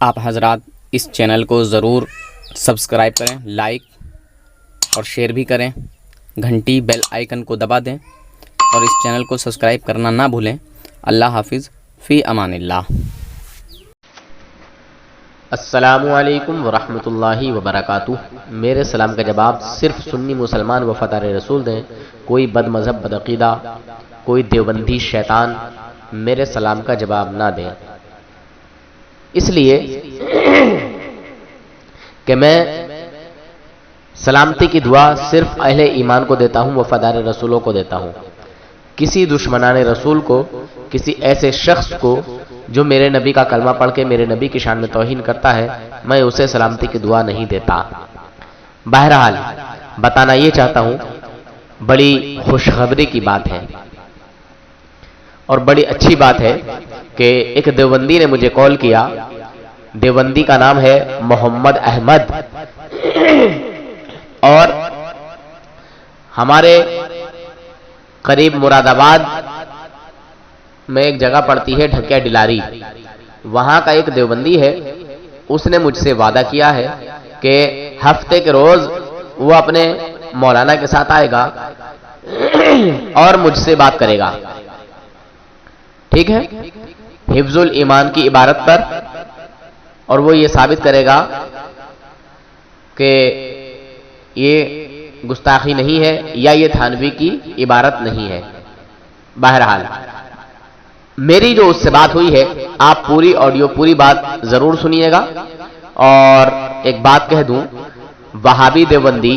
آپ حضرات اس چینل کو ضرور سبسکرائب کریں، لائک اور شیئر بھی کریں، گھنٹی بیل آئیکن کو دبا دیں اور اس چینل کو سبسکرائب کرنا نہ بھولیں۔ اللہ حافظ، فی امان اللہ۔ السلام علیکم ورحمۃ اللہ وبرکاتہ۔ میرے سلام کا جواب صرف سنی مسلمان وفادار رسول دیں، کوئی بد مذہب بدعقیدہ، کوئی دیوبندی شیطان میرے سلام کا جواب نہ دیں، اس لیے کہ میں سلامتی کی دعا صرف اہل ایمان کو دیتا ہوں، وفادار رسولوں کو دیتا ہوں۔ کسی دشمنان رسول کو، کسی ایسے شخص کو جو میرے نبی کا کلمہ پڑھ کے میرے نبی کی شان میں توہین کرتا ہے، میں اسے سلامتی کی دعا نہیں دیتا۔ بہرحال بتانا یہ چاہتا ہوں، بڑی خوشخبری کی بات ہے اور بڑی اچھی بات ہے کہ ایک دیوبندی نے مجھے کال کیا۔ دیوبندی کا نام ہے محمد احمد، اور ہمارے قریب مراد آباد میں ایک جگہ پڑتی ہے ڈھکیا ڈلاری، وہاں کا ایک دیوبندی ہے۔ اس نے مجھ سے وعدہ کیا ہے کہ ہفتے کے روز وہ اپنے مولانا کے ساتھ آئے گا اور مجھ سے بات کرے گا، ٹھیک ہے، حفظ الایمان کی عبارت پر، اور وہ یہ ثابت کرے گا کہ یہ گستاخی نہیں ہے یا یہ تھانوی کی عبارت نہیں ہے۔ بہرحال میری جو اس سے بات ہوئی ہے، آپ پوری آڈیو پوری بات ضرور سنیے گا۔ اور ایک بات کہہ دوں، وہابی دیوبندی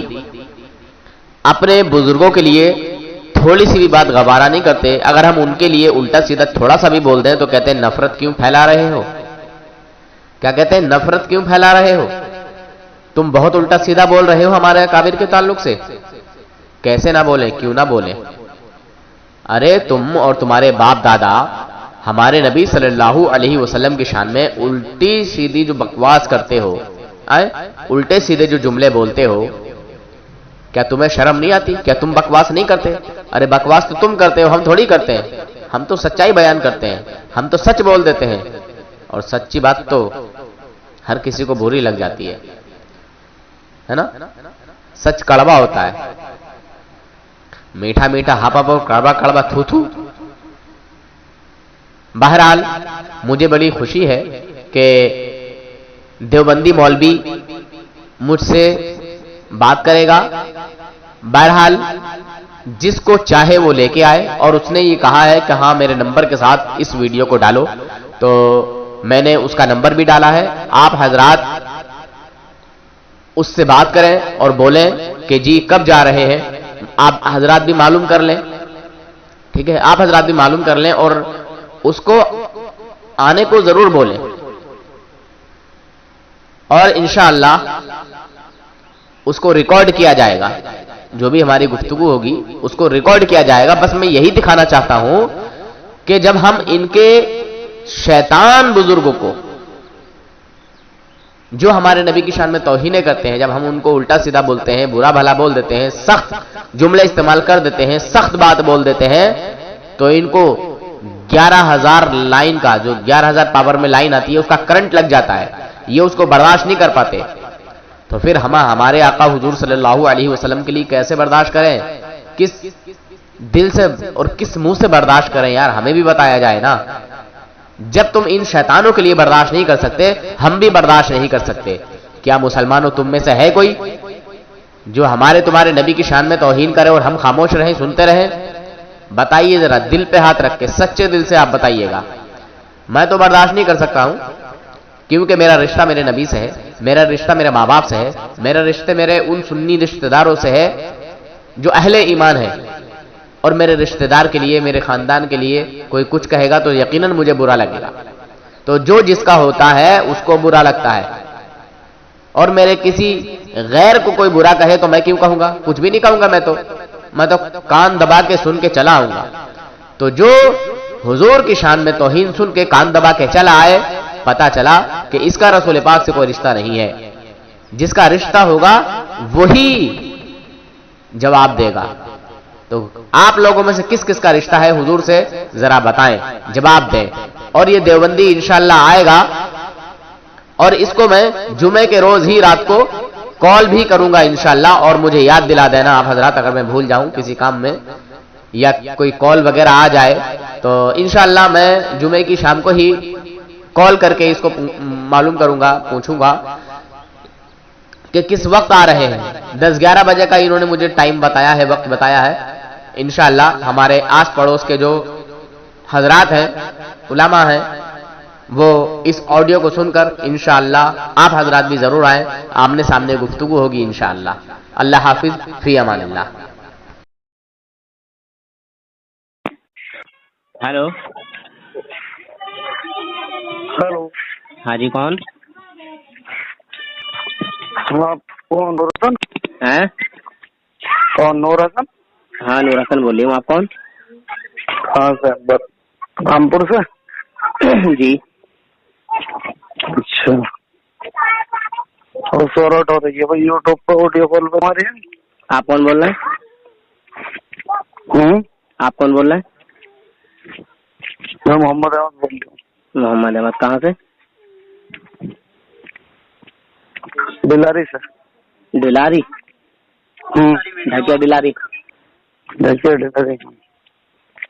اپنے بزرگوں کے لیے تھوڑی سی بھی بات گوارا نہیں کرتے۔ اگر ہم ان کے لیے الٹا سیدھا تھوڑا سا بھی بول دیں تو کہتے ہیں نفرت کیوں پھیلا رہے ہو؟ کیا کہتے ہیں؟ نفرت کیوں پھیلا رہے ہو؟ تم بہت الٹا سیدھا بول رہے ہو ہمارے اکابر کے تعلق سے۔ کیسے نہ بولیں، کیوں نہ بولیں؟ ارے تم اور تمہارے باپ دادا ہمارے نبی صلی اللہ علیہ وسلم کی شان میں الٹی سیدھی جو بکواس کرتے ہو، الٹے سیدھے جو جملے بولتے ہو، کیا تمہیں شرم نہیں آتی؟ کیا تم بکواس نہیں کرتے؟ ارے بکواس تو تم کرتے ہو، ہم تھوڑی کرتے ہیں۔ ہم تو سچائی بیان کرتے ہیں، ہم تو سچ بول دیتے ہیں، اور سچی بات تو ہر کسی کو بری لگ جاتی ہے نا؟ سچ کڑوا ہوتا ہے، میٹھا میٹھا ہاپا پاؤ، کڑوا کڑوا تھو تھو۔ بہرحال مجھے بڑی خوشی ہے کہ دیوبندی مولوی مجھ سے بات کرے گا۔ بہرحال جس کو چاہے وہ لے کے آئے، اور اس نے یہ کہا ہے کہ ہاں میرے نمبر کے ساتھ اس ویڈیو کو ڈالو، تو میں نے اس کا نمبر بھی ڈالا ہے۔ آپ حضرات اس سے بات کریں اور بولیں کہ جی کب جا رہے ہیں، آپ حضرات بھی معلوم کر لیں، ٹھیک ہے؟ آپ حضرات بھی معلوم کر لیں اور اس کو آنے کو ضرور بولیں، اور انشاءاللہ اس کو ریکارڈ کیا جائے گا۔ جو بھی ہماری گفتگو ہوگی اس کو ریکارڈ کیا جائے گا۔ بس میں یہی دکھانا چاہتا ہوں کہ جب ہم ان کے شیطان بزرگوں کو، جو ہمارے نبی کی شان میں توہین کرتے ہیں، جب ہم ان کو الٹا سیدھا بولتے ہیں، برا بھلا بول دیتے ہیں، سخت جملے استعمال کر دیتے ہیں، سخت بات بول دیتے ہیں، تو ان کو 11,000 لائن کا، جو 11,000 پاور میں لائن آتی ہے، اس کا کرنٹ لگ جاتا ہے، یہ اس کو برداشت نہیں کر پاتے۔ تو پھر ہم ہمارے آقا حضور صلی اللہ علیہ وسلم کے لیے کیسے برداشت کریں؟ کس دل سے اور کس منہ سے برداشت کریں یار؟ ہمیں بھی بتایا جائے نا۔ جب تم ان شیطانوں کے لیے برداشت نہیں کر سکتے، ہم بھی برداشت نہیں کر سکتے۔ کیا مسلمانوں تم میں سے ہے کوئی جو ہمارے تمہارے نبی کی شان میں توہین کرے اور ہم خاموش رہیں، سنتے رہیں؟ بتائیے ذرا، دل پہ ہاتھ رکھ کے سچے دل سے آپ بتائیے گا۔ میں تو برداشت نہیں کر سکتا ہوں، کیونکہ میرا رشتہ میرے نبی سے ہے، میرا رشتہ میرے ماں باپ سے ہے، میرا رشتہ میرے ان سنی رشتہ داروں سے ہے جو اہل ایمان ہے، اور میرے رشتہ دار کے لیے، میرے خاندان کے لیے کوئی کچھ کہے گا تو یقیناً مجھے برا لگے گا۔ تو جو جس کا ہوتا ہے اس کو برا لگتا ہے، اور میرے کسی غیر کو کوئی برا کہے تو میں کیوں کہوں گا؟ کچھ بھی نہیں کہوں گا، میں تو کان دبا کے سن کے چلا آؤں گا۔ تو جو حضور کی شان میں توہین سن کے کان دبا کے چلا آئے، پتا چلا کہ اس کا رسول پاک سے کوئی رشتہ نہیں ہے۔ جس کا رشتہ ہوگا وہی جواب دے گا۔ تو آپ لوگوں میں سے کس کس کا رشتہ ہے حضور سے، ذرا بتائیں، جواب دیں۔ اور یہ دیوبندی انشاءاللہ آئے گا اور اس کو میں جمعے کے روز ہی رات کو کال بھی کروں گا انشاءاللہ، اور مجھے یاد دلا دینا آپ حضرات اگر میں بھول جاؤں کسی کام میں یا کوئی کال وغیرہ آ جائے تو انشاءاللہ میں جمعے کی شام کو ہی کال کر کے اس کو معلوم کروں گا، پوچھوں گا کہ کس وقت آ رہے ہیں۔ 10-11 بجے کا انہوں نے مجھے ٹائم بتایا ہے، وقت بتایا ہے۔ انشاءاللہ ہمارے آس پڑوس کے جو حضرات ہیں، علماء ہیں، وہ اس آڈیو کو سن کر انشاءاللہ آپ حضرات بھی ضرور آئیں، آمنے سامنے گفتگو ہوگی انشاءاللہ۔ اللہ حافظ، فی امان اللہ۔ ہیلو، ہیلو، ہاں جی، کون آپ کون؟ نور حسن؟ ہیں؟ کون نور حسن؟ ہاں، نور حسن بول رہی ہوں، آپ کون؟ ہاں سر، رامپور سے۔ جی، اچھا، اور شورٹ ہو رہی ہے بھائی یوٹیوب پہ آڈیو کال پہ ہماری۔ آپ کون بول رہے ہیں؟ آپ کون بول رہے ہیں؟ میں محمد احمد بول رہا ہوں۔ محمد احمد، کہاں سے؟ بلاری سے۔ ڈلاری؟ ڈھکیا ڈلاری؟ دیکھیے ڈلاری۔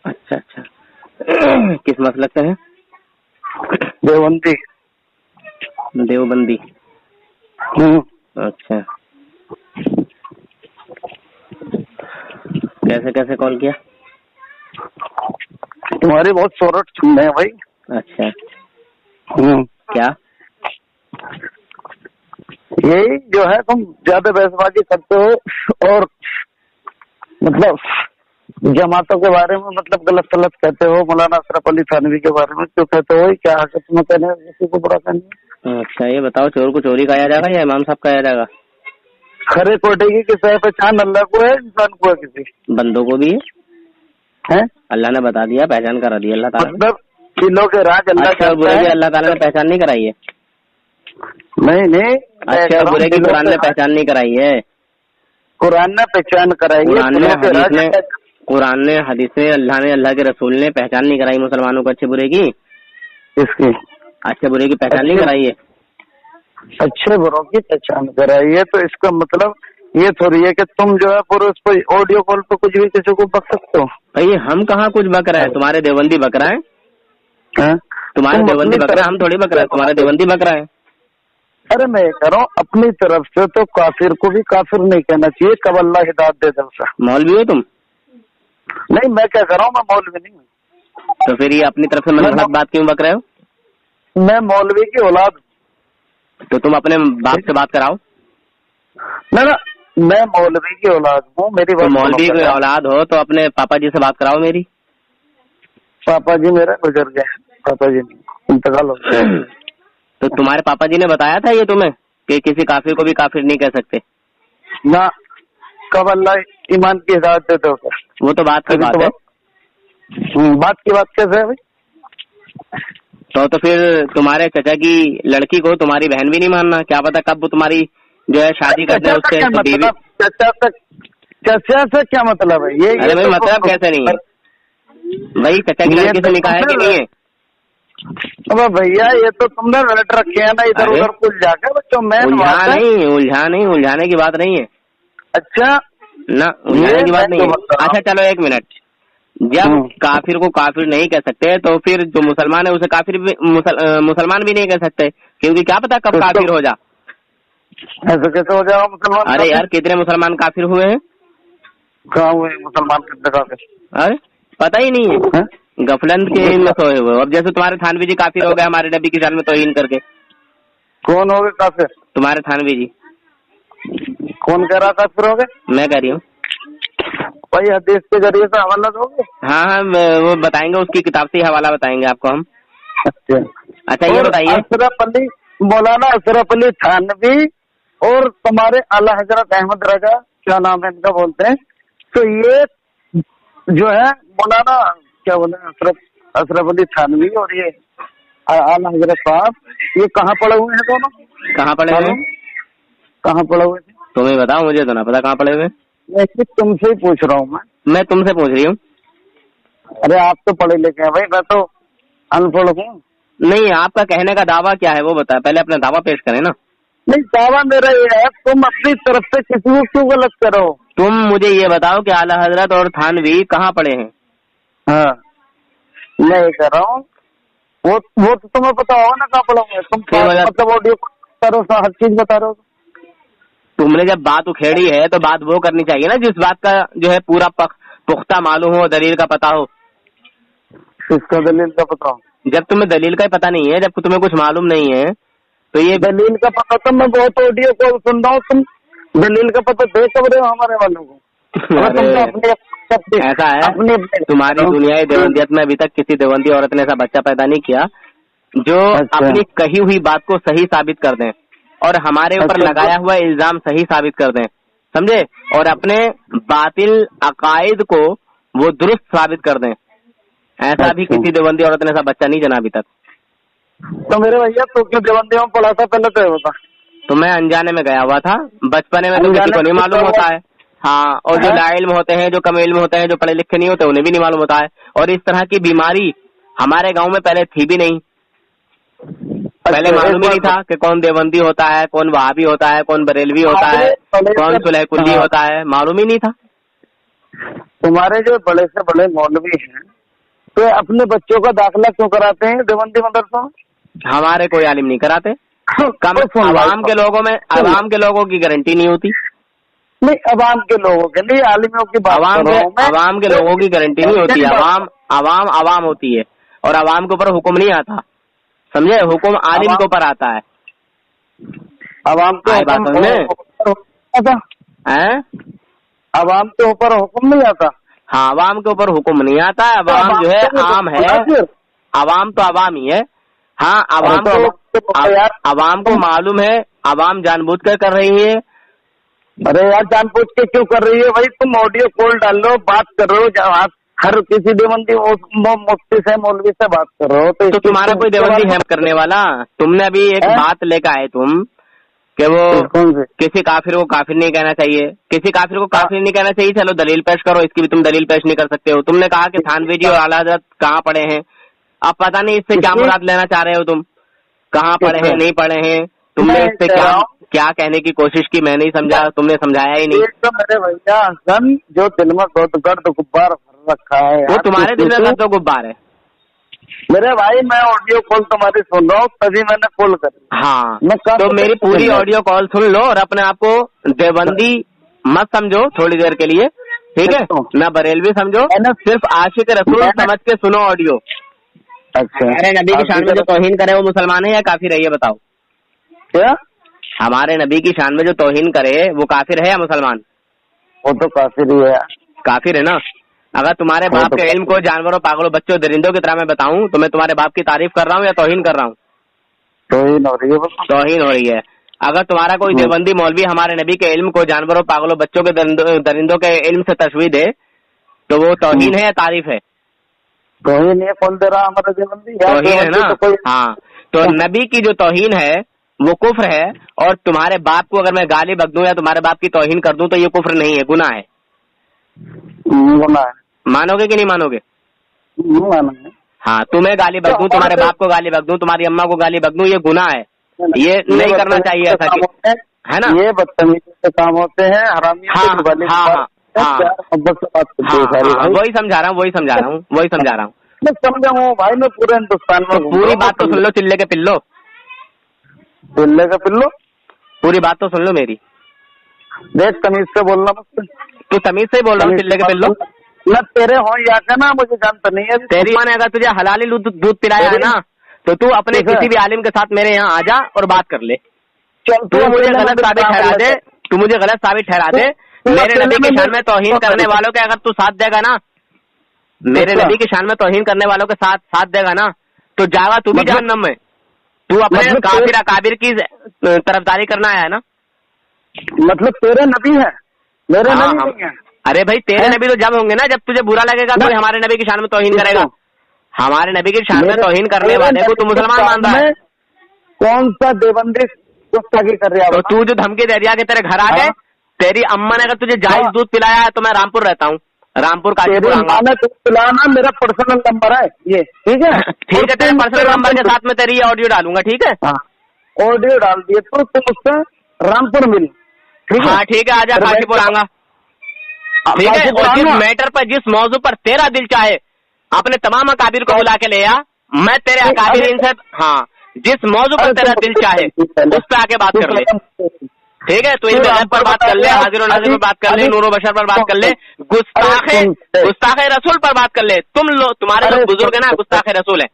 اچھا اچھا، کس مسلک سے ہیں؟ دیوبندی۔ دیوبندی، اچھا۔ کیسے کیسے کال کیا؟ تمہاری بہت شورٹ سن رہے ہیں بھائی۔ اچھا، کیا؟ یہی جو ہے تم زیادہ بحث بازی کرتے ہو اور مطلب جماعتوں کے بارے میں مطلب غلط غلط کہتے ہو، مولانا اشرف علی تھانوی کے بارے میں کیوں کہتے ہو؟ کیا حقیقت میں کہنے کسی کو برا کہنے؟ اچھا، یہ بتاؤ، چور کو چوری کہا جائے گا یا امام صاحب کہا جائے گا؟ کھڑے کوٹے کی کس ہے پہچان اللہ کو ہے انسان کو ہے کسی بندوں کو بھی ہے؟ اللہ نے بتا دیا، پہچان کرا دی اللہ تعالیٰ نے۔ مطلب دلوں کے راج اللہ اچھا اور برے کی اللہ تعالیٰ نے پہچان نہیں کرائی ہے؟ نہیں اچھا اور برے کی قرآن نے پہچان نہیں کرائی ہے؟ قرآن نے پہچان کرائی ہے، قرآن نے حدیث نے اللہ نے اللہ کے رسول نے پہچان نہیں کرائی مسلمانوں کو اچھے برے کی؟ اس کی اچھے برے کی پہچان نہیں کرائی ہے؟ اچھے بروں کی پہچان کرائی ہے، تو اس کا مطلب یہ تھوڑی ہے کہ تم جو ہے پورے اس پہ آڈیو کال پہ کچھ بھی کسی کو بک سکتے ہو۔ بھائی ہم کہاں کچھ بک رہے ہیں؟ تمہارے دیوبندی بک رہا ہے، تمہارے دیوبندی بک رہا ہے، ہم تھوڑی بک رہے ہیں، تمہارے دیوبندی بک رہا ہے۔ ارے میں کہہ رہا ہوں اپنی طرف سے تو کافر کو بھی کافر نہیں کہنا چاہیے، کب اللہ ہدایت دے دل سے۔ مولوی ہو تم؟ نہیں، میں کیا کر رہا ہوں، میں مولوی نہیں ہوں۔ تو پھر یہ اپنی طرف سے غلط بات کیوں بک رہے ہو؟ میں مولوی کی اولاد ہوں۔ تو تم اپنے باپ سے بات کراؤ۔ نہ میں مولوی کی اولاد ہوں، میری تو مولوی کی اولاد ہو تو اپنے پاپا جی سے بات کراؤ میری۔ پاپا جی میرے گزر گئے، پاپا جی انتقال ہو گیا۔ تو تمہارے پاپا جی نے بتایا تھا یہ تمہیں کہ کسی کافر کو بھی کافر نہیں کہہ سکتے؟ نہ، کب اللہ ایمان کی ہدایت دیتے ہو؟ وہ تو بات کی بات ہے۔ بات کی بات کیسے ہے بھائی؟ تو پھر تمہارے چچا کی لڑکی کو تمہاری بہن بھی نہیں ماننا؟ کیا پتا کب وہ تمہاری جو ہے شادی کرتے ہیں اس سے بیوی۔ چچا سے کیا مطلب ہے یہ؟ ارے بھائی مطلب کیسے نہیں ہے بھائی؟ چچا کی لڑکی سے نکاح ہے کہ نہیں ہے؟ بھیا یہ تو تم نے رٹ رکھے ہیں نا ادھر ادھر کل جا کے بچوں میں۔ الجھانے کی بات نہیں ہے۔ اچھا نہ الجھانے کی بات نہیں ہے۔ اچھا چلو ایک منٹ، جب کافر کو کافر نہیں کہہ سکتے تو پھر جو مسلمان ہے اسے کافر بھی مسلمان بھی نہیں کہہ سکتے، کیونکہ کیا پتا کب کافر ہو جا۔ ایسا کیسے ہو جائے گا مسلمان؟ ارے یار کتنے مسلمان کافر ہوئے ہیں؟ کہاں ہوئے مسلمان کتنے کافر؟ ارے پتہ ہی نہیں ہے، غفلت کے میں سوئے ہوئے۔ اب جیسے تمہارے تھانوی جی کافر ہو گئے ہمارے نبی کی شان میں توہین کر کے۔ کون ہو گئے کافر؟ تمہارے تھانوی جی۔ کون کہہ رہا کافر ہو گئے؟ میں کہہ رہی ہوں بھائی، حدیث کے ذریعے سے حوالہ دو گے؟ ہاں وہ بتائیں گے، اس کی کتاب سے ہی حوالہ بتائیں گے آپ کو ہم۔ اچھا یہ بتائیے، اشرف علی مولانا اشرف علی تھانوی اور تمہارے اعلیٰ حضرت احمد رضا، کیا نام ہے ان کا بولتے ہیں، تو یہ جو ہے مولانا کیا بولے اشرف علی تھانوی اور یہ اعلیٰ حضرت صاحب، یہ کہاں پڑے ہوئے ہیں دونوں؟ کہاں پڑے ہوئے ہیں؟ کہاں پڑے ہوئے تھے تمہیں بتاؤ، مجھے تو نہ پتا کہاں پڑے ہوئے۔ میں تم سے ہی پوچھ رہا ہوں۔ میں تم سے پوچھ رہی ہوں۔ ارے آپ تو پڑھے لکھے ہیں بھائی، میں تو ان پڑھ ہوں۔ नहीं, आपका कहने का दावा क्या है वो बताए, पहले अपना दावा पेश करें ना। नहीं, दावा मेरा ये है, तुम अपनी तरफ से किसी को क्यों गलत करो? तुम मुझे ये बताओ कि आला हजरत और थानवी कहाँ पढ़े हैं? हाँ, मैं ये कह रहा हूँ, वो तो तुम्हें पता होगा ना कहाँ पढ़ोगे तुम। मतलब ऑडियो करो, हर चीज बता रहे हो। तुमने जब बात उखेड़ी है तो बात वो करनी चाहिए ना जिस बात का जो है पूरा पुख्ता मालूम हो, दलील का पता हो। किसका दलील का पता हो? जब तुम्हें दलील का ही पता नहीं है, जब तुम्हें कुछ मालूम नहीं है, तो ये दलील का पता तो मैं बहुत ऑडियो कॉल सुन रहा हूँ, तुम दलील का पता दे कब रहे हो हमारे वालों को? ऐसा है, तुम्हारी दुनियाई देवंदियत में अभी तक किसी देवंदी औरत ने ऐसा बच्चा पैदा नहीं किया जो अपनी कही हुई बात को सही साबित कर दें और हमारे ऊपर लगाया हुआ इल्जाम सही साबित कर दें, समझे, और अपने बातिल अकायद को वो दुरुस्त साबित कर दें। ऐसा भी किसी देवंदी औरत ने ऐसा बच्चा नहीं जना अभी तक। तो मेरे भैया तो क्यों देवंदी में पढ़ा था पहले तो बता। तो मैं अनजाने में गया हुआ था, बचपने में तो किसी को नहीं मालूम होता है। हाँ, और जो लाइल्म होते हैं, जो कम इल्म होते हैं, जो पढ़े लिखे नहीं होते, उन्हें भी नहीं मालूम होता है। और इस तरह की बीमारी हमारे गांव में पहले थी भी नहीं। पहले मालूम ही नहीं था कि कौन देवबंदी होता है, कौन वहाबी होता है, कौन बरेलवी होता है, कौन सुलह कुल्ली होता है, मालूम ही नहीं था। तुम्हारे जो बड़े से बड़े मौलवी हैं तो अपने बच्चों का दाखिला क्यों कराते हैं देवबंदी मदरसा में? हमारे कोई आलिम नहीं कराते। कम आवाम के लोगों में, आवाम के लोगों की गारंटी नहीं होती। नहीं, अवाम के लोगों के लिए, आलिमों की बात आवाम के लोगों की गारंटी नहीं होती। आवाम होती है और आवाम के ऊपर हुक्म नहीं आता, समझे, हुक्म आलिम के ऊपर आता है। आवाम के आवाम के ऊपर हुक्म नहीं आता। हाँ, आवाम के ऊपर हुक्म नहीं आता। आवाम जो है आम है, आवाम तो आवाम ही है। हाँ, आवाम को मालूम है, आवाम जानबूझ कर रही है। अरे यार, जानबूझ के क्यों कर रही है भाई? तुम ऑडियो कॉल डाल लो, बात कर रहे हो, हर किसी देवबंदी मुफ्ती से, मौलवी से बात कर रहे हो, तो तुम्हारा कोई देवबंदी है करने वाला? तुमने अभी एक बात लेकर आए तुम कि वो किसी काफिर को काफिर नहीं कहना चाहिए, किसी काफिर को काफिर नहीं कहना चाहिए। चलो दलील पेश करो, इसकी भी तुम दलील पेश नहीं कर सकते हो। तुमने कहा कि थानवी जी और आला हज़रत कहाँ पढ़े हैं। अब पता नहीं इससे क्या मुराद लेना चाह रहे हो तुम, कहाँ पढ़े हैं, नहीं पढ़े हैं। तुमने इससे क्या कहने की कोशिश की, मैं नहीं समझा, तुमने समझाया ही नहीं। तो मेरे भैया हसन जो दिल में गर्द गुब्बार भर रखा है, वो तुम्हारे दिल में गर्द गुब्बार है। मेरे भाई, मैं ऑडियो कॉल तुम्हारी सुन रहा हूँ, तभी मैंने कॉल कर। हाँ, तो मेरी पूरी ऑडियो कॉल सुन लो और अपने आप को देवबंदी मत समझो थोड़ी देर के लिए, ठीक है, ना बरेलवी समझो, सिर्फ आशिक रसूल समझ के सुनो ऑडियो। अच्छा, हमारे नबी की शान में जो तौहीन करे वो मुसलमान है या काफिर है, ये बताओ। क्या? हमारे नबी की शान में जो तौहीन करे वो काफिर है या मुसलमान? वो तो काफिर ही है। काफिर है ना। अगर तुम्हारे बाप के इल्म को जानवरों, पागलों, बच्चों, दरिंदों की तरह मैं बताऊं तो मैं तुम्हारे बाप की तारीफ कर रहा हूँ या तौहीन कर रहा हूँ? तौहीन हो रही है। तौहीन हो रही है। अगर तुम्हारा कोई देवबंदी मौलवी हमारे नबी के इल्म को जानवरों, पागलों, बच्चों के, दरिंदों के इल्म से तशबीह दे तो वो तौहीन है या तारीफ है? तौहीन है। कौन दे रहा हमारा देवबंदी? तौहीन है ना। हाँ, तो नबी की जो तौहीन है वो कुफ्र है, और तुम्हारे बाप को अगर मैं गाली बक दूं या तुम्हारे बाप की तौहीन कर दूं तो ये कुफ्र नहीं है, गुनाह है। गुनाह है। मानोगे कि नहीं मानोगे? मानोगे। हाँ, तुम्हें गाली बक दूं, तुम्हारे बाप को गाली बक दूं, तुम्हारी अम्मा को गाली बक दूं, ये गुनाह है। ये नहीं करना चाहिए ऐसा, है ना। ये बदतमीजी के काम होते हैं, हरामी। वही समझा रहा हूँ। मैं समझा हूँ भाई, मैं पूरे हिंदुस्तान में पूरी बात तो सुन लो, चिल्ले के पिल्लो, चिल्ले का पिल्लो, पूरी बात तो सुन लो मेरी। देख, तमीज से बोलना मुझसे। तू तमीज से ही बोल रहा हूँ, चिल्ले के पिल्लो। न तेरे हो या का ना, मुझे जानता नहीं है। तेरी माँ ने अगर तुझे हलाली दूध पिलाया है ना, तो तू अपने किसी भी आलिम के साथ मेरे यहाँ आ जा और बात कर ले। तू मुझे गलत साबित ठहरा दे, तू मुझे गलत साबित ठहरा दे। मेरे नबी की शान में तौहीन करने वालों के अगर तू साथ देगा ना, मेरे नबी की शान में तौहीन करने वालों के साथ देगा ना, तो जाएगा तू भी जहन्नम में। तू अपने काफिर अकाबिर की तरफदारी करना आया है ना। मतलब तेरे नबी है, मेरे नबी नहीं है। अरे भाई, तेरे नबी तो जब होंगे ना जब तुझे बुरा लगेगा तो हमारे नबी की शान में तौहीन करेगा। हमारे नबी की शान में तौहीन करने वाले को तू मुसलमान मान रहा है। कौन सा देवबंदी गुस्ताखी कर रहा है? तो तू जो धमकी दे दिया कि तेरे घर आ गए, तेरी अम्मा ने अगर तुझे जायज दूध पिलाया है तो मैं रामपुर रहता हूँ, रामपुर तेरी काशीपुर माँ ने तुझे बुलाना, मेरा पर्सनल नंबर है ये, ठीक है? ठीक है, तेरे पर्सनल नंबर के साथ में तेरी ये ऑडियो डालूंगा, ठीक है? हाँ, ऑडियो डाल दिए तो तुम उससे रामपुर मिल, ठीक है? हाँ ठीक है, आजा काशीपुर आऊंगा, ठीक है? और जिस मैटर पर, जिस मौजू पर तेरा दिल चाहे, अपने तमाम अकाबिर को बुला के ले आ, मैं तेरे अकाबिर इनसे, हाँ, जिस मौजू पर तेरा दिल चाहे उस पर आके बात कर ले, ठीक है? तो इल्म गैब पर बात कर ले, हाजिर और नाज़िर पर बात कर ले, नूर व बशर पर बात कर ले, गुस्ताखे रसूल पर बात कर ले। तुम्हारे जो बुजुर्ग है ना, गुस्ताखे रसूल है।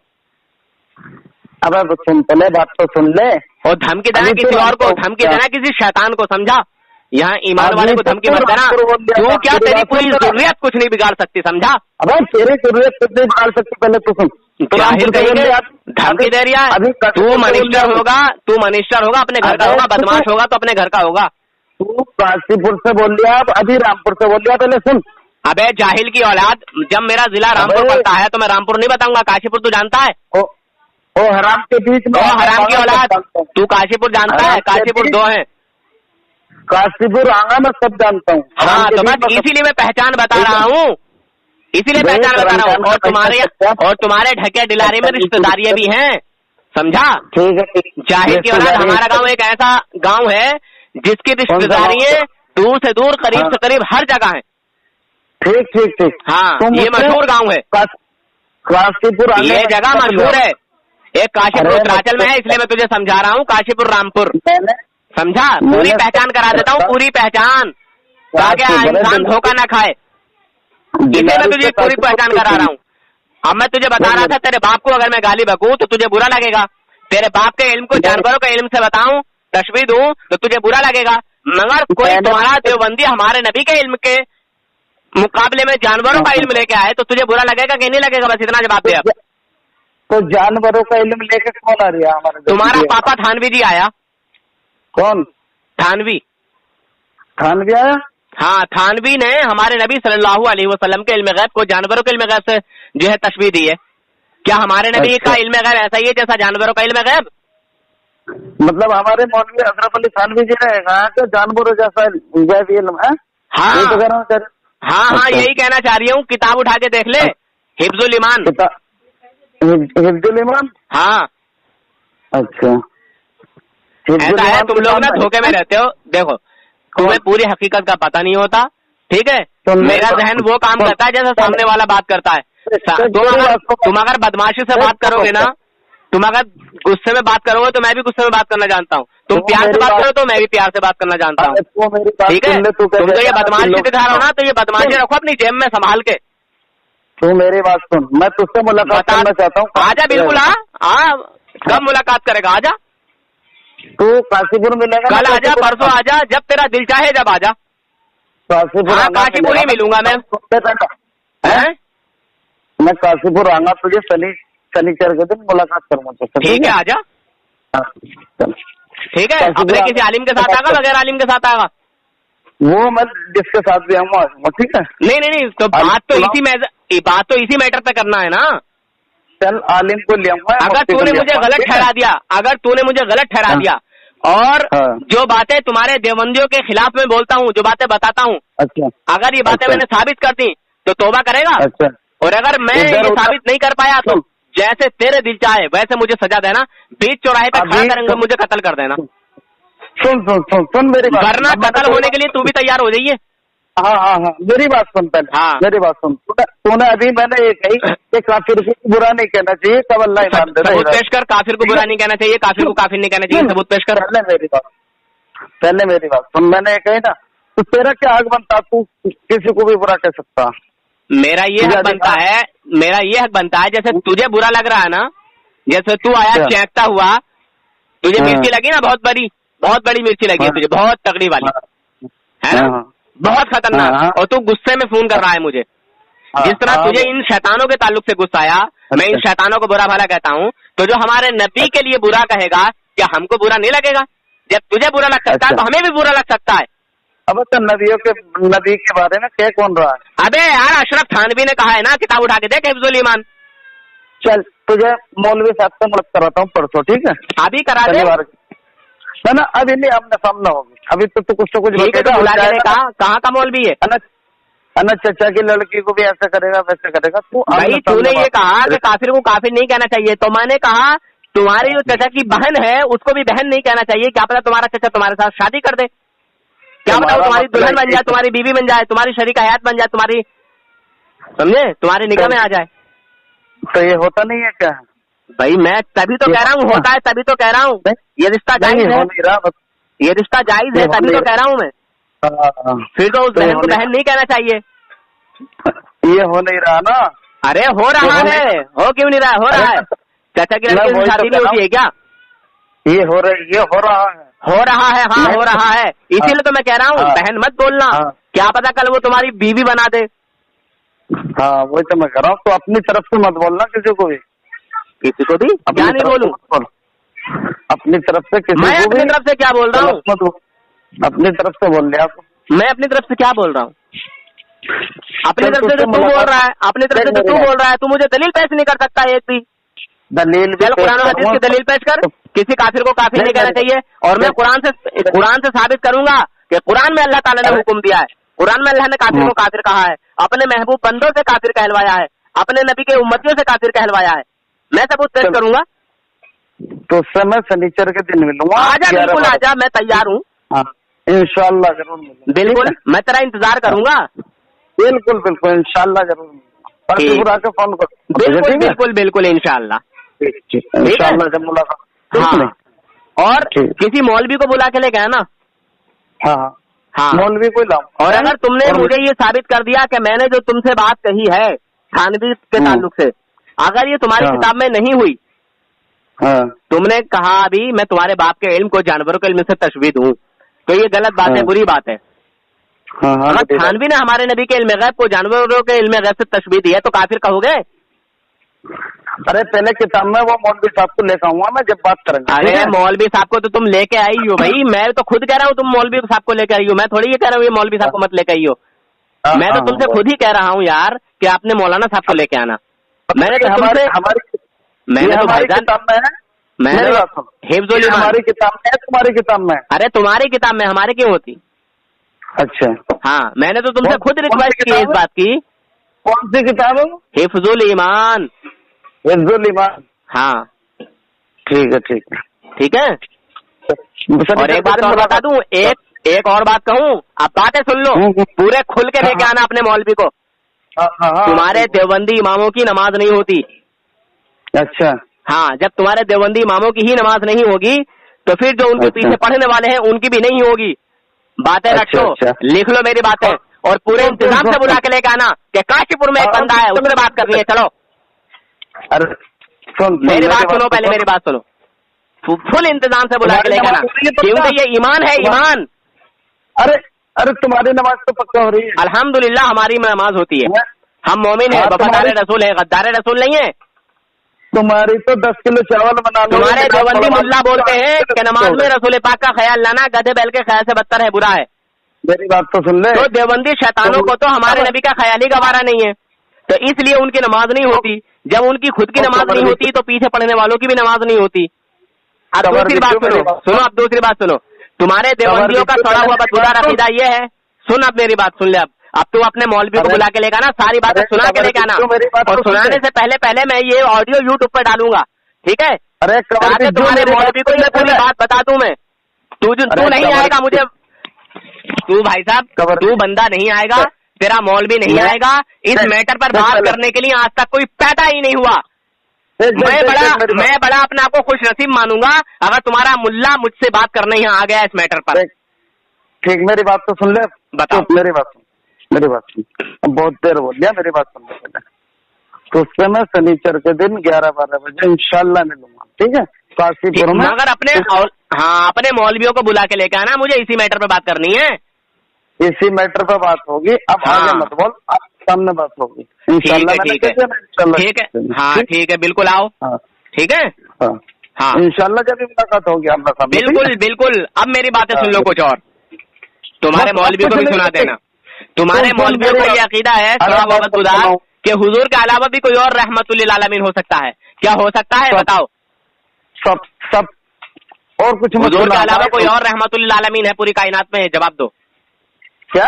अब सुन पहले बात तो सुन ले। और धमकी देना किसी और को, धमकी देना किसी शैतान को, समझा? यहाँ ईमान वाले को धमकी मत देना, क्यों? क्या तेरी पूरी जरूरत कुछ नहीं बिगाड़ सकती, समझा? अब तेरी जरूरत कुछ नहीं बिगाड़ सकती, पहले तो सुन। जाहिर कहेंगे, धमकी दे रहा है। तू मनिस्टर होगा, अपने घर का होगा, बदमाश होगा तो अपने घर का होगा। तू काशीपुर से बोल लिया, अभी रामपुर से बोल लिया, पहले सुन। अबे जाहिल की औलाद, जब मेरा जिला रामपुर पड़ता है तो मैं रामपुर नहीं बताऊंगा, काशीपुर तू जानता है? ओ हराम के बीच में, हराम की औलाद, तू काशीपुर जानता है? काशीपुर दो है, काशीपुर आगा मैं सब जानता हूँ। हाँ, तो बस इसीलिए मैं पहचान बता रहा हूँ, इसीलिए पहचान बता रहा हूँ। और तुम्हारे ढके डिलारी में रिश्तेदारियां भी हैं, समझा? ठीक है। जाहिर की औलाद, हमारा गांव एक ऐसा गांव है जिसकी रिश्तेदारियां दूर से दूर, करीब से करीब हर जगह है। ठीक ठीक ठीक। हाँ, ये मशहूर गांव है, काशीपुर, ये जगह मशहूर है। एक काशीपुर उत्तरांचल में है, इसलिए मैं तुझे समझा रहा हूँ, काशीपुर रामपुर, समझा? पूरी पहचान करा देता हूँ, पूरी पहचान, ताकि इंसान धोखा ना खाए, इसलिए मैं तुझे पूरी पहचान करा रहा हूँ। अब मैं तुझे बता रहा था, तेरे बाप को अगर मैं गाली बकूं तो तुझे बुरा लगेगा, तेरे बाप के इल्म को जानवरों के इल्म से बताऊं, तशबीह दूं तो तुझे बुरा लगेगा, मगर कोई तुम्हारा देवबंदी हमारे नबी के इल्म के मुकाबले में जानवरों का इल्म लेके आए तो तुझे बुरा लगेगा कि नहीं लगेगा? बस इतना जवाब दे। अब तो जानवरों का इल्म लेके कौन आ रहा हमारे? तुम्हारा पापा थानवी जी आया। कौन थानवी? थानवी आया? हाँ, थानवी ने हमारे नबी सल्लल्लाहु अलैहि वसल्लम के इल्म गैब को जानवरों के इल्म गैब से जो है तशबीह दी है। क्या हमारे नबी का इल्म गैब ऐसा ही है जैसा जानवरों का इल्म गैब? मतलब हमारे मौलवी अशरफ अली थानवी जी ने कहा कि जानवरों जैसा गैब इल्म है। हाँ हाँ, यही कहना चाह रही हूँ। किताब उठा के देख ले, हिफ्जुल ईमान। हिफ्जुल ईमान? हाँ, अच्छा, ऐसा है। तुम लोग ना धोखे में रहते हो। देखो, तुम्हें पूरी हकीकत का पता नहीं होता, ठीक है? मेरा जहन वो काम करता है जैसा सामने वाला बात करता है। तुम अगर बदमाशी से बात करोगे ना, तुम अगर गुस्से में बात करोगे तो मैं भी गुस्से में बात करना जानता हूँ। तुम प्यार से बात करो तो मैं भी प्यार से बात करना जानता हूँ, ठीक है? तुम तो ये बदमाशी दिखा रहे हो ना, तो ये बदमाशी रखो अपनी जेब में संभाल के। तू मेरी बात सुन, मैं तुझसे मुलाकात करना चाहता हूँ। आजा, बिल्कुल। हाँ, कब मुलाकात करेगा? आजा, तू काशीपुर मिलेगा? कल आजा, परसों आजा, जब तेरा दिल चाहे जब आजा। काशीपुर? हाँ, काशीपुर ही मिलूंगा मैं। मैं काशीपुर आऊंगा, तुझे शनिचर के दिन मुलाकात करूंगा। ठीक है, आजा। ठीक है, अपने किसी आलिम के साथ आगा, बगैर आलिम के साथ आगा? वो मैं जिसके साथ भी आऊंगा, ठीक है? नहीं, तो बात तो इसी मैटर पे करना है ना। चल, आलिम को ले आऊंगा। अगर तूने मुझे गलत ठहरा दिया, और जो बातें तुम्हारे देवबंदियों के खिलाफ में बोलता हूँ, जो बातें बताता हूँ, अच्छा, अगर ये बातें मैंने साबित कर दी तो तौबा करेगा? अच्छा। और अगर मैं ये साबित नहीं कर पाया तो जैसे तेरे दिल चाहे वैसे मुझे सजा देना, बीच चौराहे पे खड़ा करेंगे, मुझे कत्ल कर देना। सुन मेरी बात। वरना कत्ल होने के लिए तू भी तैयार हो जाइए। हाँ, मेरी बात सुन पहले। हाँ, मेरी बात सुन। तूने अभी मैंने ये कही कि काफिर को बुरा नहीं कहना चाहिए, तब अल्लाह ईमान देता है। सबूत पेश कर। काफिर को बुरा नहीं कहना चाहिए, काफिर को काफिर नहीं कहना चाहिए, सबूत पेश कर। पहले मेरी बात सुन, मैंने ये कही ना, तो तेरा क्या हक बनता? तू किसी को भी बुरा कह सकता? मेरा ये हक बनता है, जैसे तुझे बुरा लग रहा है ना, जैसे तू आया चहकता हुआ, तुझे मिर्ची लगी ना, बहुत बड़ी मिर्ची लगी है तुझे, बहुत तगड़ी वाली, है ना, बहुत खतरनाक, और तू गुस्से में फोन कर रहा है मुझे। जिस तरह तुझे इन शैतानों के ताल्लुक से गुस्सा आया, मैं इन शैतानों को बुरा भला कहता हूँ, तो जो हमारे नबी के लिए बुरा कहेगा, क्या हमको बुरा नहीं लगेगा? जब तुझे बुरा लग सकता है तो हमें भी बुरा लग सकता है। अब तो नबी के बारे में कह कौन रहा है? अबे यार, अशरफ थानवी ने कहा है ना, किताब उठा के देख, हिफ्जुल ईमान। चल, तुझे मौलवी साहब से मदद कराता हूँ परसों, ठीक है? अभी करा दे ना, अभी नहीं, आमने सामने होगी। अभी तो कुछ तो कुछ कहाँ का मौलवी है? ना चचा की लड़की को भी ऐसा करेगा वैसे करेगा। तो भाई तूने ये कहा कि काफिर को काफिर नहीं कहना चाहिए, तो मैंने कहा तुम्हारी जो चचा की बहन है उसको भी बहन नहीं कहना चाहिए। क्या पता तुम्हारा चचा तुम्हारे साथ शादी कर दे, क्या पता वो तुम्हारी दुल्हन बन जाए, तुम्हारी बीवी बन जाए, तुम्हारी शरीक हयात बन जाए, तुम्हारी समझे तुम्हारी निगाह में आ जाए। तो ये होता नहीं है क्या? भाई मैं तभी तो कह रहा हूँ होता है, तभी तो कह रहा हूँ ये रिश्ता जायज है, ये रिश्ता जायज है, तभी तो कह रहा हूँ मैं। फिर तो उस बहन को बहन नहीं कहना चाहिए। ये हो नहीं रहा ना। अरे हो रहा है, हो क्यों नहीं रहा, हो रहा है। चाचा की लड़की की शादी नहीं होती है क्या? ये हो रहा है, हो रहा है, हाँ हो रहा है। इसीलिए तो मैं कह रहा हूँ बहन मत बोलना, क्या पता कल वो तुम्हारी बीवी बना दे। हाँ वही तो मैं कह रहा हूँ। तो अपनी तरफ से मत बोलना किसी को भी, किसी को भी क्या नहीं बोलूं? अपनी तरफ से किसी मैं को अपनी तरफ से क्या बोल रहा हूँ? अपनी तरफ से बोल रहे आप। मैं अपनी तरफ से क्या बोल रहा हूँ? अपनी तरफ से तो तू बोल रहा है, अपनी तरफ से तो तू बोल रहा है। तू मुझे दलील पेश नहीं कर सकता एक भी। दलील चल कुरान और हदीस की दलील पेश कर, किसी काफिर को काफिर नहीं कहना चाहिए। और मैं कुरान से साबित करूंगा कि कुरान में अल्लाह ताला ने हुक्म दिया है, कुरान में अल्लाह ने काफिर को काफिर कहा है, अपने महबूब बंदों से काफिर कहलवाया है, अपने नबी के उम्मतियों से काफिर कहलवाया है। मैं सबूत पेश करूंगा। तो उससे मैं शनिचर के दिन मिलूंगा। आजा, बिल्कुल आजा, मैं तैयार हूँ। इंशाल्लाह जरूर मिलूंगा। बिल्कुल मैं तेरा इंतजार करूंगा। बिल्कुल बिल्कुल इंशाल्लाह जरूर मिलूंगा। के फोन कर। बिल्कुल बिल्कुल बिल्कुल इंशाल्लाह इंशाल्लाह जब मुलाकात। हाँ, और किसी मौलवी को बुला के लेके आना। हाँ हाँ मौलवी को लाऊं। और अगर तुमने मुझे ये साबित कर दिया कि मैंने जो तुमसे बात कही है थानवी के ताल्लुक से, अगर ये तुम्हारी किताब में नहीं हुई, तुमने कहा अभी मैं तुम्हारे बाप के इल्म को जानवरों के इल्म से तशबीह दूं, तो ये गलत बात है, बुरी बात है। अगर थानवी ने हमारे नबी के इल्म गैब को जानवरों के इल्म गैब से तशबीह दी है तो काफिर कहोगे? अरे पहले किताब में वो मौलवी साहब को लेकर आऊंगा मैं, जब बात करेंगे। अरे मौलवी साहब को तो तुम लेके आई हो भाई, मैं तो खुद कह रहा हूँ तुम मौलवी साहब को लेकर आई हो, मैं थोड़ी ये कह रहा हूँ ये मौलवी साहब को मत लेकर आई हो। मैं तो तुमसे खुद ही कह रहा हूँ यार कि आपने मौलाना साहब को लेके आना। मैंने तो तुमसे मैंने तो भाईजान मैंने हिफ्जुल ईमान हमारी किताब में है, तुम्हारी किताब में? अरे तुम्हारी किताब में, हमारी क्यों होती? अच्छा हाँ, मैंने तो तुमसे खुद रिक्वेस्ट की है इस बात की। कौन सी किताब है? हिफ्जुल ईमान। हिफ्जुल ईमान, हाँ ठीक है ठीक है ठीक है। और एक बात और बता दूं, एक और बात कहूँ, आप बातें सुन लो, पूरे खुल के लेके आना अपने मौलवी को। तुम्हारे देवबंदी इमामों की नमाज नहीं होती। अच्छा हाँ, जब तुम्हारे देवबंदी इमामों की ही नमाज नहीं होगी तो फिर जो उनके पीछे पढ़ने वाले हैं उनकी भी नहीं होगी। बातें रखो, लिख लो मेरी बातें, और पूरे इंतजाम से बुला के लेके आना कि काशीपुर में एक बंदा है उससे बात करनी है। चलो अरे मेरी बात सुनो, पहले मेरी बात सुनो, फुल इंतजाम से बुला के लेके आना, क्योंकि ये ईमान है, ईमान। अरे अरे तुम्हारी नमाज तो पक्का हो रही है? अल्हम्दुलिल्लाह हमारी नमाज होती है, हम मोमिन है, वफादार रसूल है, गद्दार रसूल नहीं है। तुम्हारी तो 10 किलो चावल बना लो। तुम्हारे देवबंदी मुल्ला बोलते हैं कि नमाज में रसूल पाक का ख्याल लाना गधे बैल के ख्याल से बदतर है, बुरा है। मेरी बात तो सुन ले। तो देवबंदी शैतानों को तो हमारे नबी का ख्याल ही गवारा नहीं है, तो इसलिए उनकी नमाज नहीं होती। जब उनकी खुद की नमाज नहीं होती तो पीछे पढ़ने वालों की भी नमाज नहीं होती। अब दूसरी बात सुनो, अब दूसरी बात सुनो, तुम्हारे देवबंदियों का सड़ा हुआ बदबूदार अकीदा ये है। सुन अब मेरी बात सुन ले, अब तू अपने मौलवी को बुला के लेगा ना, सारी बातें सुना के लेके आना, और सुनाने से पहले मैं ये ऑडियो यूट्यूब पर डालूंगा, ठीक है? अरे तुम्हारे मौलवी को ये पूरी बात बता दूं मैं। तू नहीं आएगा मुझे, तू भाई साहब तू बंदा नहीं आएगा, तेरा मौलवी नहीं आएगा, इस मैटर पर बात करने के लिए आज तक कोई पैदा ही नहीं हुआ। मैं बड़ा अपने आप को खुश नसीब मानूंगा अगर तुम्हारा मुल्ला मुझसे बात करने यहाँ आ गया इस मैटर पर। ठीक, मेरी बात तो सुन ले। बताओ मेरी बात सुन, मेरी बात सुन, बहुत देर बोल लिया, मेरी बात सुन ले पहले। तो उससे मैं शनिचर के दिन 11-12 बजे इंशाल्लाह मिलूंगा, ठीक है? काशीपुर में। मगर अपने मौलवियों को बुला के लेके आना, मुझे इसी मैटर पे बात करनी है। इसी मैटर पे बात होगी, अब आगे मत बोल, सामने बात होगी इंशाल्लाह। ठीक है, हाँ ठीक है, बिल्कुल आओ, ठीक है, हाँ इंशाल्लाह जब मुलाकात होगी आपका सामने। बिल्कुल बिल्कुल। अब मेरी बातें सुन लो कुछ और, तुम्हारे मौलवी को भी सुना देना। तुम्हारे मौलवियों का ये अकीदा है कि हुजूर के अलावा भी कोई और रहमतुल्लिल आलमीन हो सकता है। क्या हो सकता है बताओ? सब और कुछ। हुजूर के अलावा कोई और रहमतुल्लिल आलमीन है पूरी कायनात में? जवाब दो। क्या?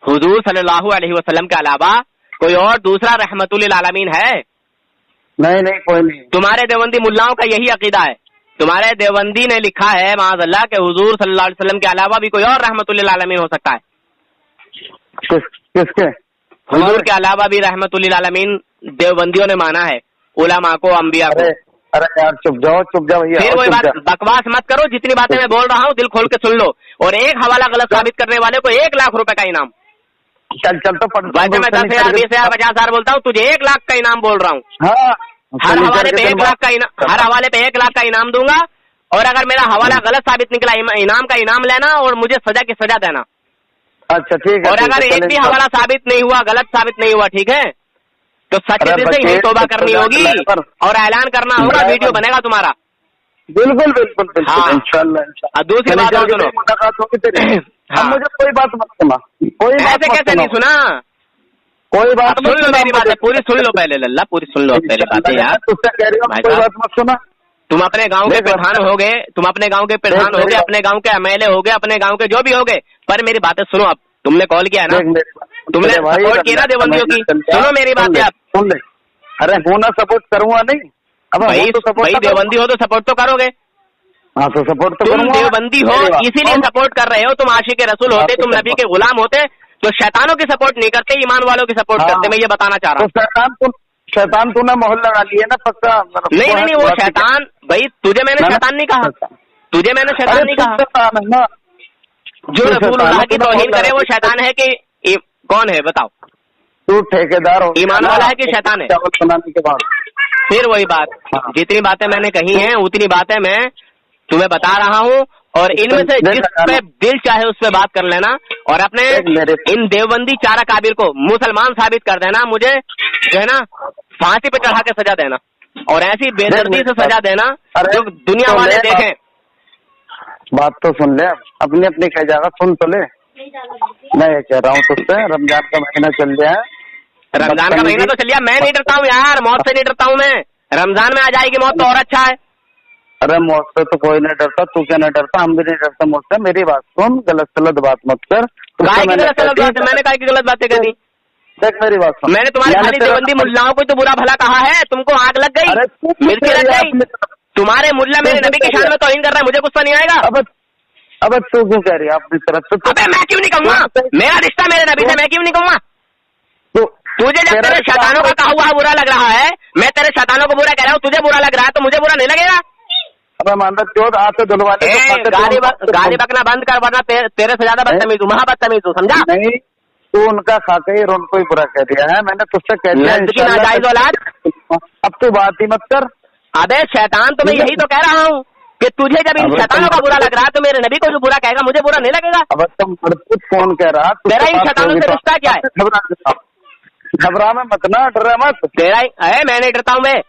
हुजूर सल्लल्लाहु अलैहि वसल्लम के अलावा कोई और दूसरा रहमतुल आलमीन है? नहीं नहीं, कोई नहीं। तुम्हारे देवबंदी मुल्लाओं का यही अकीदा है। तुम्हारे देवबंदी ने लिखा है माज़अल्लाह के हुजूर सल्लल्लाहु अलैहि वसल्लम के अलावा भी कोई और रहमतुल आलमीन हो सकता है। किसके? हुजूर के अलावा भी रहमतुल आलमीन देवबंदियों ने माना है, उलमा को, अंबिया को। अरे यार चुप जाओ भैया। फिर वही बात, बकवास मत करो। जितनी बातें मैं बोल रहा हूँ दिल खोल के सुन लो, और एक हवाला गलत साबित करने वाले को 1 लाख रुपए का इनाम। चल तो वैसे मैं 10,000, 20,000, 50,000 बोलता हूँ, तुझे 1 लाख का इनाम बोल रहा हूँ। हाँ, हर हवाले पे 1 लाख का इनाम, हर हवाले पे 1 लाख का इनाम दूंगा, और अगर मेरा हवाला गलत साबित निकला इनाम का इनाम लेना और मुझे सजा की सजा देना। अच्छा ठीक है। और अगर एक भी हवाला साबित नहीं हुआ, गलत साबित नहीं हुआ, ठीक है, तो सच्चे दिल से यही तौबा करनी होगी और ऐलान करना होगा, वीडियो बनेगा तुम्हारा। बिल्कुल बिल्कुल बिल्कुल, हाँ। इंशाल्लाह। दूसरी बात और सुनो, मुलाकात होगी तेरी। हाँ। मुझे कोई बात मत सुना, कोई बात ऐसे कैसे नहीं सुना? कोई बात सुन लो मेरी बात, पूरी सुन लो पहले लल्ला, पूरी सुन लो पहले बातें यार। तुझसे कह रही हूँ, कोई बात मत सुना। तुम अपने गांव के प्रधान हो गए, तुम अपने गांव के प्रधान हो गए, अपने गांव के एमएलए हो गए, अपने गांव के जो भी हो गए, पर मेरी बातें सुनो। अब तुमने कॉल किया ना, तुमने सपोर्ट किया ना देवबंदियों की, सुनो मेरी बात आप। सुन ले। अरे हूँ ना, सपोर्ट करूँगा नहीं? अब भाई देवबंदी हो तो सपोर्ट तो करोगे। हाँ तो सपोर्ट तो तुम देवबंदी हो इसीलिए सपोर्ट कर रहे हो। तुम आशिक रसूल होते, तुम नबी के गुलाम होते तो शैतानों की सपोर्ट नहीं करते, ईमान वालों की सपोर्ट करते। मैं ये बताना चाह रहा हूँ। शैतान तूने मोहर लगा लिए ना पक्का। नहीं, वो शैतान, भाई तुझे मैंने शैतान नहीं कहा, तुझे मैंने शैतान नहीं कहा। जो रसूलुल्लाह की तौहीन करे वो शैतान है कि कौन है बताओ? तू ठेकेदार हो, ईमान वाला है कि शैतान है? बनाने के बाद फिर वही बात, जितनी बातें मैंने कही हैं उतनी बातें मैं तुम्हें बता रहा हूँ, और इनमें से जिस पे दिल चाहे उस पे बात कर लेना, और अपने इन देवबंदी चारा काबिर को मुसलमान साबित कर देना। मुझे जो है ना फांसी पे चढ़ा के सजा देना, और ऐसी बेदर्दी से सजा देना जो दुनिया वाले देखें। बात तो सुन ले, अपनी अपनी कह जाएगा, सुन तो ले। मैं ये कह रहा हूँ तुझसे, रमजान का महीना चल गया है। रमजान का महीना तो चल गया, मैं नहीं डरता हूँ यार, मौत से नहीं डरता हूँ मैं। रमजान में आ जाएगी मौत तो और अच्छा है। अरे मौत से तो कोई नहीं डरता, तू क्या नहीं डरता? हम भी नहीं डरते मुझसे। मेरी बात सुन, गलत बात मत कर। मैंने कहा कि गलत बातें करी? देख मेरी बात सुन, मैंने तुम्हारे खाली देवबंदी मुल्लाओं को तो बुरा भला कहा है, तुमको आग लग गई, मिर्ची लग गई। तुम्हारे मुल्ला मेरे नबी की शान में तौहीन कर रहा है, मुझे गुस्सा नहीं आएगा? अब तू क्यों कह रही है अपनी तरफ से? अबे मैं क्यों नहीं कहूँगा? मेरा रिश्ता मेरे नबी से, मैं क्यों नहीं कहूँगा? तुझे जब तेरे शैतानों का कहा हुआ बुरा लग रहा है, मैं तेरे शैतानों को बुरा कह रहा हूँ, तुझे बुरा लग रहा है, तो मुझे बुरा नहीं लगेगा? अब मानता क्यों आते धुलवाने? गाली बकना बंद कर, वरना तेरे से ज्यादा बदतमीज हूँ, महाबदतमीज हूँ, समझा? नहीं, तू उनका खाके ही उनको ही बुरा कह दिया है। मैंने तुझसे कह दिया नाजायज औलाद। अब तू बात ही मत कर। अबे शैतान, तो मैं यही तो कह रहा हूँ कि तुझे जब इन शैतानों का बुरा लग रहा है तो मेरे नबी को जो बुरा कहेगा मुझे बुरा नहीं लगेगा? अब तुम कौन कह रहा? तेरा इन शैतानों से रिश्ता क्या है? घबरा में मत ना, डर मत। तेरा है, मैं नहीं डरता हूँ मैं।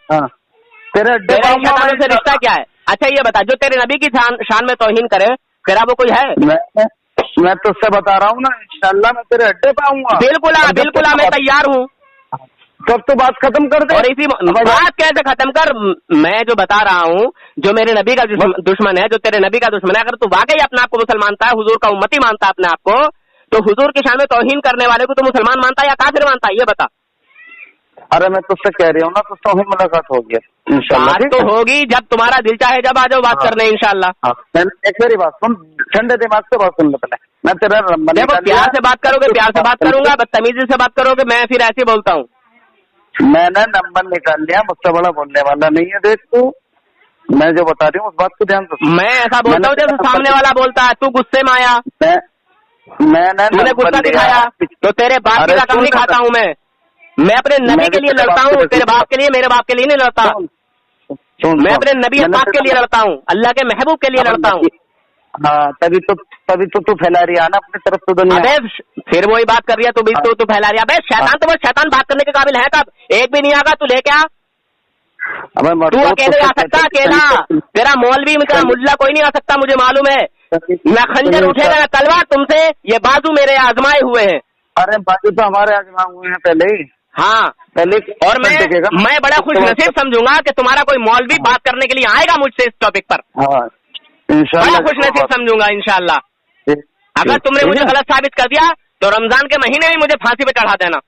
तेरा शैतानों से रिश्ता क्या है? अच्छा ये बता, जो तेरे नबी की शान में तौहीन करे, तेरा वो कोई है? मैं तुझसे बता रहा हूँ ना, इंशाल्लाह मैं तेरे अड्डे पे आऊंगा। बिल्कुल मैं तैयार हूँ। तब तो बात खत्म कर दे। और इसी बात कैसे खत्म कर? मैं जो बता रहा हूँ, जो मेरे नबी का दुश्मन है, जो तेरे नबी का दुश्मन है, अगर तू वाकई अपने आप को मुसलमान मानता है, हुजूर का उम्मती मानता है अपने आप को, तो हुजूर की शान में तौहीन करने वाले को तो मुसलमान मानता है या काफिर मानता है? ये बता। अरे मैं तुझसे कह रही हूँ ना, तुझसे ही मुलाकात होगी इंशाल्लाह। बात तो होगी, जब तुम्हारा दिल चाहे जब आ जाओ बात करने इंशाल्लाह। एक मेरी बात सुन, ठंडे दिमाग से बात सुन लो पहले। मैं तेरा देखो, प्यार से बात करोगे, प्यार से बात करूंगा, बदतमीजी से बात करोगे, मैं फिर ऐसे बोलता हूँ। मैंने नंबर निकाल लिया, मुझसे बड़ा बोलने वाला नहीं है। देख तू, मैं जो बता रही हूँ उस बात को ध्यान से। मैं ऐसा बोलता हूँ जैसे सामने वाला बोलता है, तू गुस्से में आया, मैंने गुस्सा दिखाया, तो तेरे बाप की रकम नहीं खाता हूँ मैं अपने नबी के लिए लड़ता हूँ, तेरे बाप के लिए, मेरे बाप के लिए नहीं लड़ता। मैं अपने नबी पाक के लिए लड़ता हूँ, अल्लाह के महबूब के लिए लड़ता हूँ। हाँ, तभी तो तू फैला रही है ना अपनी तरफ से दुनिया। अबे फिर वही बात कर रही है, तू फैला रही है। अबे शैतान, तो वो शैतान बात करने के काबिल है कब? एक भी नहीं आगा, तू लेके आ। तू अकेले आ सकता, अकेला। तेरा मौलवी का मुल्ला कोई नहीं आ सकता, मुझे मालूम है। ना खंजर उठेगा ना तलवार तुमसे, ये बाजू मेरे आजमाए हुए हैं। अरे बाजू तो हमारे आजमाए हुए हैं पहले ही। हाँ पहले। और मैं बड़ा खुश नसीब समझूंगा कि तुम्हारा कोई मौलवी बात करने के लिए आएगा मुझसे इस टॉपिक पर। बड़ा खुश नसीब समझूंगा इंशाल्लाह। अगर तुमने मुझे गलत साबित कर दिया तो रमजान के महीने में मुझे फांसी पे चढ़ा देना।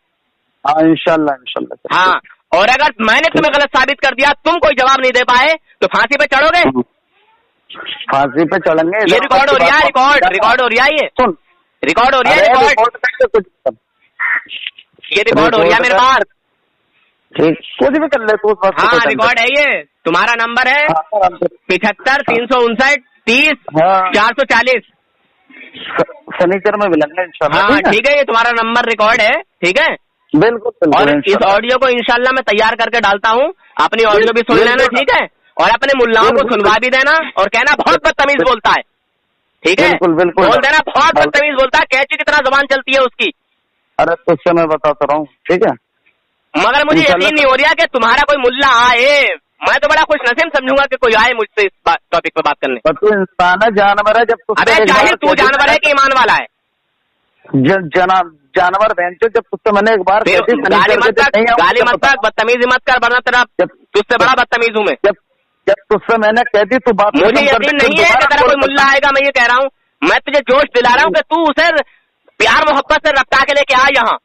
हाँ इंशाल्लाह इंशाल्लाह। हाँ, और अगर मैंने तुम्हें गलत साबित कर दिया, तुम कोई जवाब नहीं दे पाए, तो फांसी पे चढ़ोगे? फांसी पे चढ़ेंगे। ये रिकॉर्ड हो रहा है, रिकॉर्ड हो रहा है, ये सुन, रिकॉर्ड हो रहा है, ये रिकॉर्ड हो रहा है मेरे पास। ठीक, कुछ भी कर ले तू उस बात को। हाँ रिकॉर्ड है ये। तुम्हारा नंबर है 75-359-30-440। शनिचर में मिलेंगे इंशाल्लाह। हाँ ठीक है, ये तुम्हारा नंबर रिकॉर्ड है, ठीक है। बिल्कुल। और इस ऑडियो को इंशाल्लाह मैं तैयार करके डालता हूँ, अपनी ऑडियो भी सुन लेना, ठीक है। और अपने मुल्लाओं को सुनवा भी देना, और कहना बहुत बदतमीज बोलता है, ठीक है। बिल्कुल बोल देना बहुत बदतमीज बोलता है, कैची की तरह जबान चलती है उसकी। अरे तुझसे मैं बताता रहा हूँ, ठीक है। मगर मुझे यकीन नहीं हो रहा कि तुम्हारा कोई मुल्ला आए। मैं तो बड़ा खुश नसीब समझूंगा कि कोई आए मुझसे इस टॉपिक पे बात करने। तू इंसान है, जानवर है। जब अबे जाहिल, तू जानवर है कि ईमान वाला है? जानवर बहन चो, जब तुझसे मैंने एक बार गाली मत तक, बदतमीजी मत कर, वरना तेरा तुझसे बड़ा बदतमीज हूँ मैं। जब तुझसे मैंने कह दी, तू बात मुझे यकीन नहीं है कि तेरा कोई मुल्ला आएगा। मैं ये कह रहा हूँ, मैं तुझे जोश दिला रहा हूँ कि तू उसे प्यार मोहब्बत से रफ्ता के लेके आ यहाँ।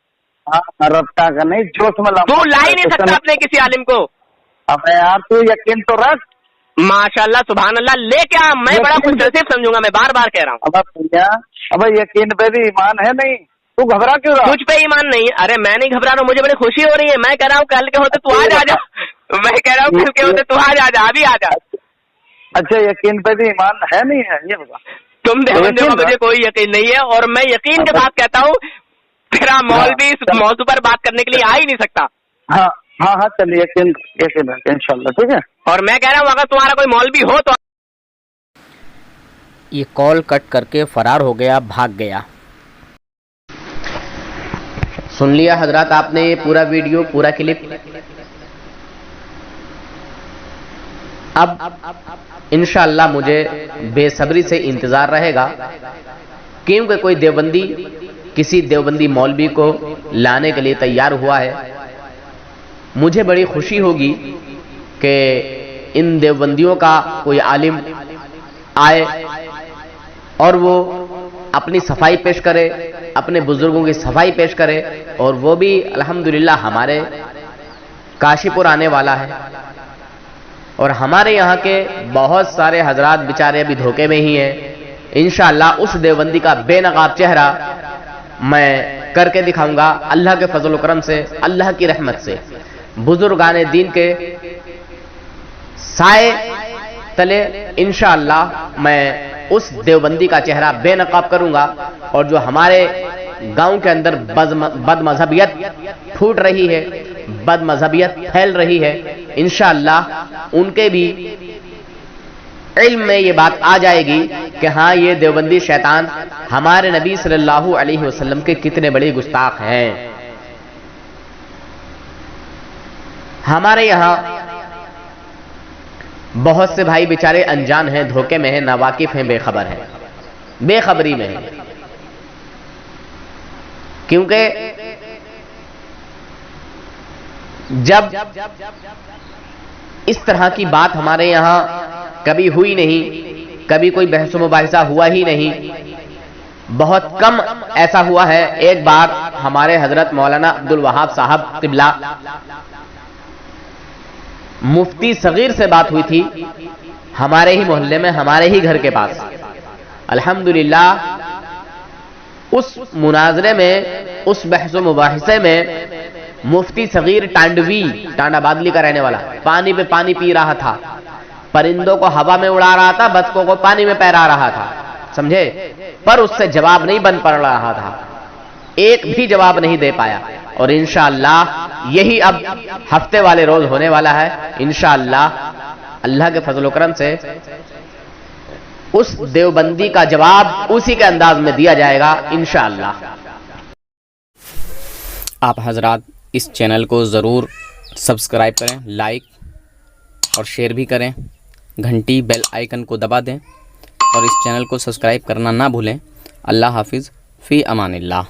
हाँ रफ्ता का नहीं, जोश में तू ला ही नहीं सकता अपने किसी आलिम को। अबे यार तू यकीन तो रख। माशाल्लाह सुभान अल्लाह, लेके आ। मैं बड़ा खुश नसीब समझूंगा, मैं बार बार कह रहा हूँ। अब यकीन पे भी ईमान है नहीं, तू घबरा क्यों रहा? तुझ पे ईमान नहीं? अरे मैं नहीं घबरा रहा हूँ, मुझे बड़ी खुशी हो रही है। मैं कह रहा हूँ कल के होते तू आज आ जा। मैं कह रहा हूँ कल के होते तू आज आ जा, अभी आ जा। अच्छा यकीन पे भी ईमान है नहीं है, ये बता। तुम देवबंदियों का मुझे कोई यकीन नहीं है, और मैं यकीन के साथ कहता हूँ तेरा मौलवी इस मौजू पर बात करने के लिए आ ही नहीं सकता। हाँ चलिए यकीन इंशाल्लाह, ठीक है। और मैं कह रहा हूँ अगर तुम्हारा कोई मौलवी हो तो। ये कॉल कट करके फरार हो गया, भाग गया। सुन लिया हजरात आपने ये पूरा वीडियो, पूरा क्लिप। अब इंशाअल्लाह मुझे बेसब्री से इंतजार रहेगा, क्योंकि कोई देवबंदी किसी देवबंदी मौलवी को लाने के लिए तैयार हुआ है। मुझे बड़ी खुशी होगी कि इन देवबंदियों का कोई आलिम आए और वो अपनी सफाई पेश करे, अपने बुजुर्गों की सफाई पेश करे, और वो भी अल्हम्दुलिल्लाह हमारे काशीपुर आने वाला है। और हमारे यहाँ के बहुत सारे हजरात बेचारे अभी धोखे में ही हैं। इंशाअल्लाह उस देवबंदी का बेनकाब चेहरा मैं करके दिखाऊंगा, अल्लाह के फजल करम से, अल्लाह की रहमत से। बुजुर्गाने दीन के साए तले इंशाअल्लाह मैं उस देवबंदी का चेहरा बेनकाब करूंगा, और जो हमारे गांव के अंदर बदमजहबियत फूट रही है, बदमजहबियत फैल रही है, इंशाअल्लाह उनके भी इल्म में ये बात आ जाएगी कि हाँ ये देवबंदी शैतान हमारे नबी सल्लल्लाहु अलैहि वसल्लम के कितने बड़े गुस्ताख हैं। हमारे यहाँ बहुत से भाई बेचारे अनजान हैं, धोखे में हैं, नावाकिफ हैं, बेखबर हैं, बेखबरी में हैं। क्योंकि जब इस तरह की बात हमारे यहाँ कभी हुई नहीं, कभी कोई बहस मुबाहिसा हुआ ही नहीं, बहुत कम ऐसा हुआ है। एक बार हमारे हजरत मौलाना अब्दुल वहाब साहब क़िबला मुफ्ती सगीर से बात हुई थी, हमारे ही मोहल्ले में, हमारे ही घर के पास। अल्हम्दुलिल्लाह उस मुनाजरे में, उस बहस मुबाहिसे में मुफ्ती सगीर टांडवी, टांडा बादली का रहने वाला, पानी पे पानी पी रहा था, परिंदों को हवा में उड़ा रहा था, बतखों को पानी में पैरा रहा था, समझे। पर उससे जवाब नहीं बन पड़ रहा था, एक भी जवाब नहीं दे पाया। और इंशाअल्लाह यही अब हफ्ते वाले रोज होने वाला है। इंशाअल्लाह अल्लाह के फजल करम से उस देवबंदी का जवाब उसी के अंदाज में दिया जाएगा इंशाअल्लाह। आप हजरात इस चैनल को ज़रूर सब्सक्राइब करें, लाइक और शेयर भी करें, घंटी बेल आइकन को दबा दें और इस चैनल को सब्सक्राइब करना ना भूलें। अल्लाह हाफिज़, फ़ी अमानिल्लाह।